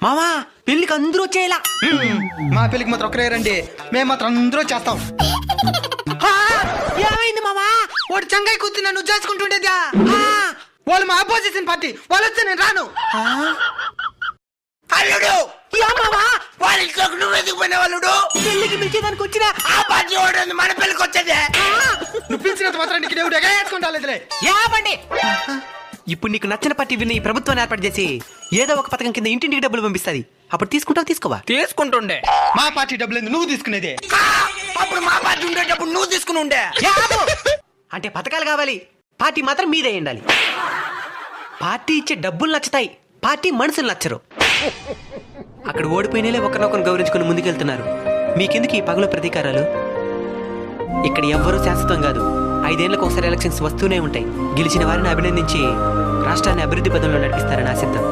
మావా పెళ్లికి అందరూ వచ్చేలా. మా పెళ్లికి మాత్రం ఒకరే రండి, మేము మాత్రం అందరూ చేస్తాం. ఏమైంది మావా? వాడు చంగాయి కూర్చున్నా నువ్వు చేసుకుంటుండేదా? వాళ్ళు మా అపోజిషన్ పార్టీ, వాళ్ళు వస్తే నేను రాను. అల్లుడు యా మావా, వాళ్ళ ఇంట్లోకి నువ్వు ఎందుకు పోయిన వాళ్ళుడు? పెళ్లికి పిలిచేదానికి వచ్చినా. ఆ పార్టీ వాడు మన పెళ్లికి వచ్చేదే. నువ్వు పిలిచినంత మాత్రం నీకు దేవుడు ఎగేసుకుంటాలేదులే. యాబండి. ఇప్పుడు నీకు నచ్చిన పార్టీ విన్న ఈ ప్రభుత్వాన్ని ఏర్పాటు చేసి ఏదో ఒక పథకం కింద ఇంటింటికి డబ్బులు పంపిస్తుంది. అప్పుడు తీసుకుంటావు తీసుకోవా? తీసుకుంటుండే. మా పార్టీ డబ్బులు ఎందుకు నువ్వు తీసుకునేది? అప్పుడు మా పార్టీ ఉండేటప్పుడు నువ్వు తీసుకుని ఉండే. యాబు! అంటే పథకాలు కావాలి, పార్టీ మాత్రం మీదే ఉండాలి. పార్టీ ఇచ్చే డబ్బులు నచ్చుతాయి, పార్టీ మనుషులు నచ్చరు. అక్కడ ఓడిపోయినలే ఒకరినొకరు గౌరవించుకుని ముందుకెళ్తున్నారు. మీకెందుకు ఈ పగలు ప్రతీకారాలు? ఇక్కడ ఎవ్వరూ శాశ్వతం కాదు. 5 ఏళ్లకు ఒకసారి ఎలక్షన్స్ వస్తూనే ఉంటాయి. గెలిచిన వారిని అభినందించి రాష్ట్రాన్ని అభివృద్ధి పదంలో నడిపిస్తారని ఆశిద్దాం.